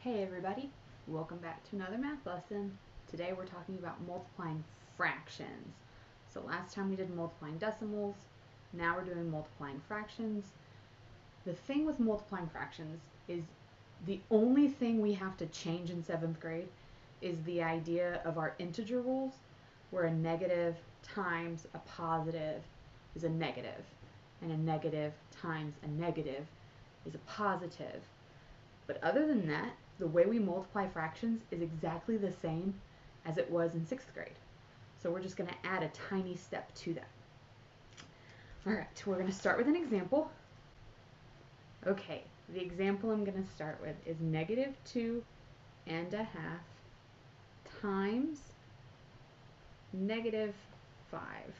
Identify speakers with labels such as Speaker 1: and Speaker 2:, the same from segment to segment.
Speaker 1: Hey everybody, welcome back to another math lesson. Today we're talking about multiplying fractions. So last time we did multiplying decimals, now we're doing multiplying fractions. The thing with multiplying fractions is the only thing we have to change in 7th grade is the idea of our integer rules, where a negative times a positive is a negative, and a negative times a negative is a positive. But other than that, the way we multiply fractions is exactly the same as it was in 6th grade. So we're just going to add a tiny step to that. All right, we're going to start with an example. Okay, the example I'm going to start with is -2 1/2 times -5.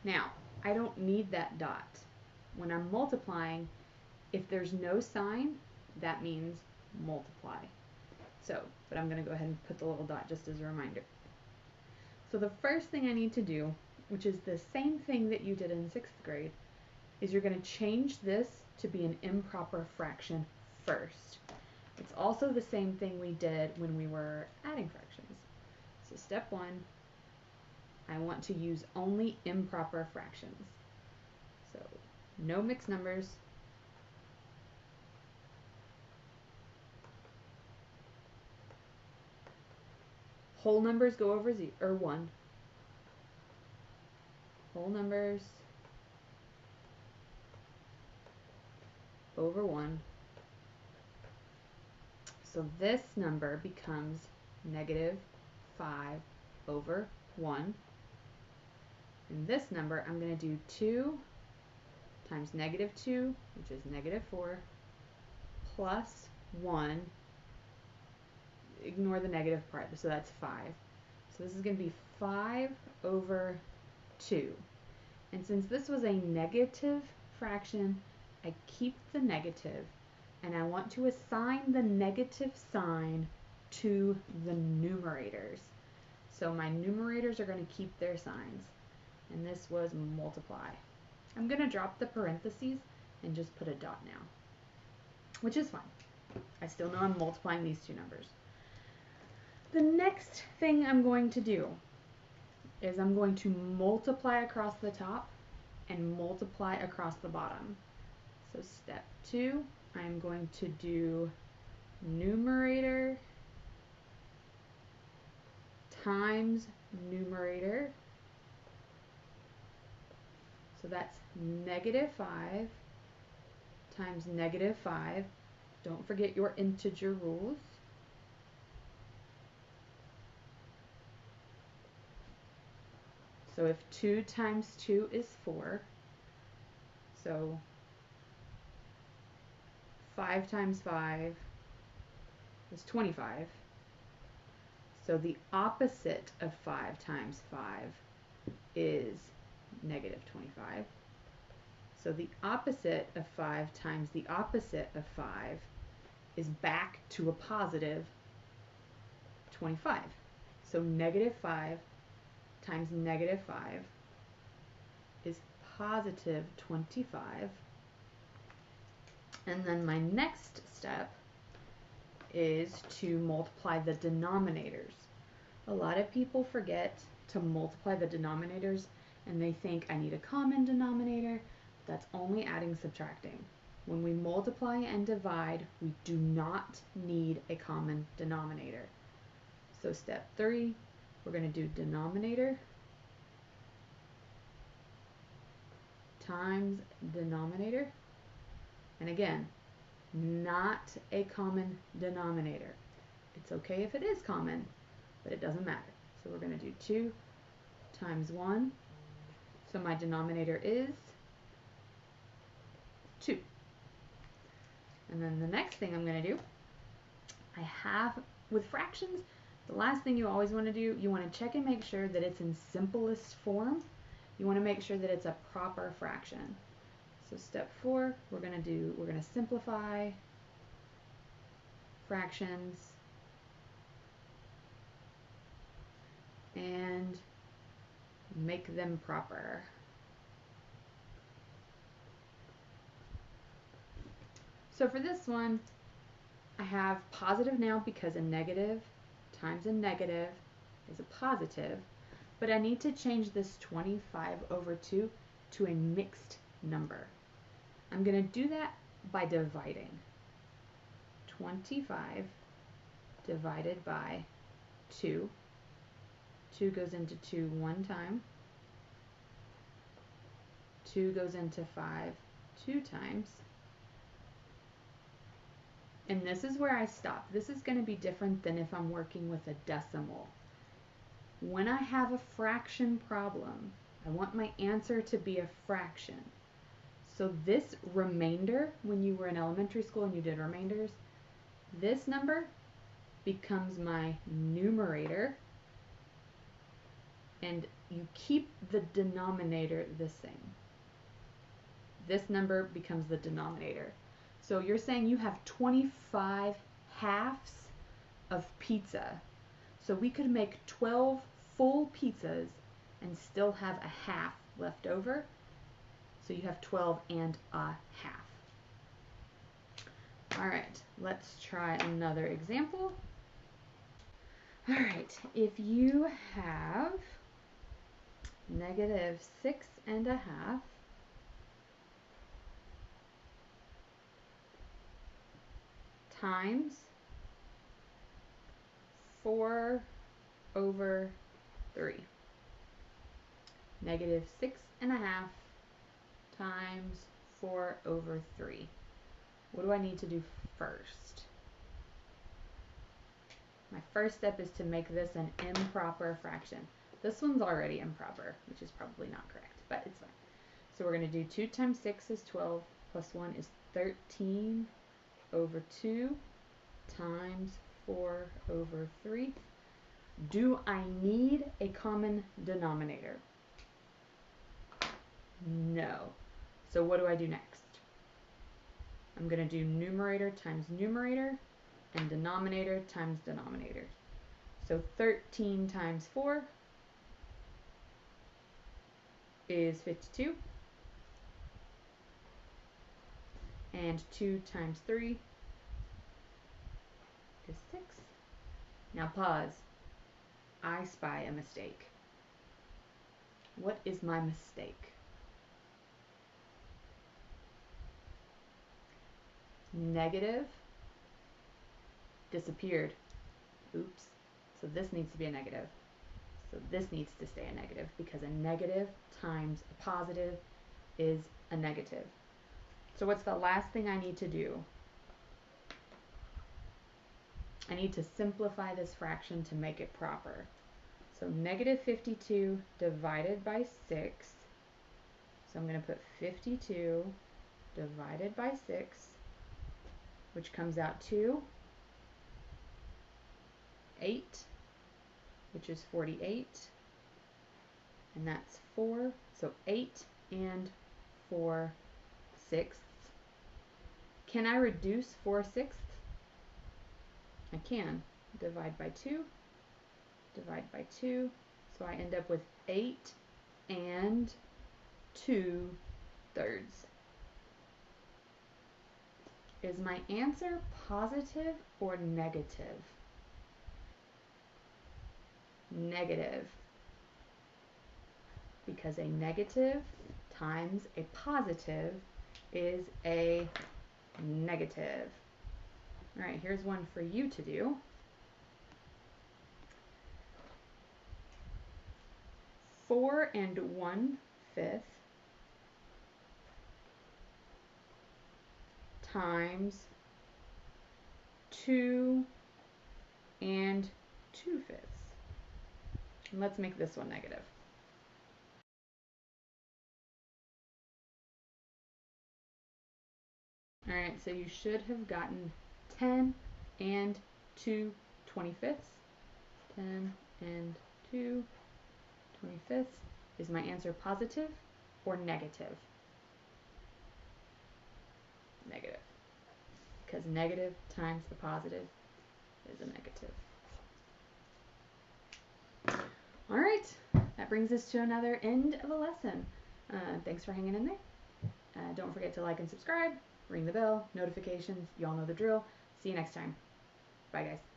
Speaker 1: Now, I don't need that dot. When I'm multiplying, if there's no sign, that means multiply. But I'm going to go ahead and put the little dot just as a reminder. So the first thing I need to do, which is the same thing that you did in 6th grade, is you're going to change this to be an improper fraction first. It's also the same thing we did when we were adding fractions. So step 1, I want to use only improper fractions. So no mixed numbers. Whole numbers go over 1. Whole numbers over 1. So this number becomes -5 over 1. And this number, I'm going to do 2 times -2, which is -4, plus 1. Ignore the negative part, so that's 5. So this is going to be 5 over 2. And since this was a negative fraction, I keep the negative, and I want to assign the negative sign to the numerators. So my numerators are going to keep their signs, and this was multiply. I'm going to drop the parentheses and just put a dot now, which is fine. I still know I'm multiplying these two numbers. The next thing I'm going to do is I'm going to multiply across the top and multiply across the bottom. So step 2, I'm going to do numerator times numerator. So that's -5 times -5. Don't forget your integer rules. So if 2 times 2 is 4, so 5 times 5 is 25. So the opposite of 5 times 5 is -25. So the opposite of 5 times the opposite of 5 is back to a positive 25. So -5 times -5 is positive 25. And then my next step is to multiply the denominators. A lot of people forget to multiply the denominators, and they think I need a common denominator. That's only adding, subtracting. When we multiply and divide, we do not need a common denominator. So step 3, we're going to do denominator times denominator. And again, not a common denominator. It's okay if it is common, but it doesn't matter. So we're going to do 2 times 1. So my denominator is 2. And then the next thing I'm going to do, with fractions, the last thing you always want to do, you want to check and make sure that it's in simplest form. You want to make sure that it's a proper fraction. So step 4, we're going to simplify fractions and make them proper. So for this one, I have positive now because a negative times a negative is a positive, but I need to change this 25 over 2 to a mixed number. I'm going to do that by dividing. 25 divided by 2. 2 goes into 2 one time. 2 goes into 5 2 times. And this is where I stop. This is going to be different than if I'm working with a decimal. When I have a fraction problem, I want my answer to be a fraction. So this remainder, when you were in elementary school and you did remainders, this number becomes my numerator, and you keep the denominator the same. This number becomes the denominator. So you're saying you have 25 halves of pizza. So we could make 12 full pizzas and still have a half left over. So you have 12 and a half. All right, let's try another example. All right, if you have negative 6 and a half times 4 over 3. Negative 6 and a half times 4 over 3. What do I need to do first? My first step is to make this an improper fraction. This one's already improper, which is probably not correct, but it's fine. So we're going to do 2 times 6 is 12, plus 1 is 13 over 2 times 4 over 3. Do I need a common denominator? No. So what do I do next? I'm going to do numerator times numerator and denominator times denominator. So 13 times 4 is 52. And 2 times 3 is 6. Now pause. I spy a mistake. What is my mistake? Negative disappeared. Oops. So this needs to be a negative. So this needs to stay a negative because a negative times a positive is a negative. So what's the last thing I need to do? I need to simplify this fraction to make it proper. So negative 52 divided by 6. So I'm going to put 52 divided by 6, which comes out to 8, which is 48. And that's 4. So 8 and 4 sixths. Can I reduce 4 sixths? I can. Divide by 2. Divide by 2. So I end up with 8 and 2 thirds. Is my answer positive or negative? Negative. Because a negative times a positive is a negative. All right, here's one for you to do. 4 and 1/5 times 2 and 2/5. And let's make this one negative. All right, so you should have gotten 10 and 2 25ths. 10 and 2 25ths. Is my answer positive or negative? Negative. Because negative times the positive is a negative. All right, that brings us to another end of a lesson. Thanks for hanging in there. Don't forget to like and subscribe, ring the bell, notifications, y'all know the drill. See you next time. Bye, guys.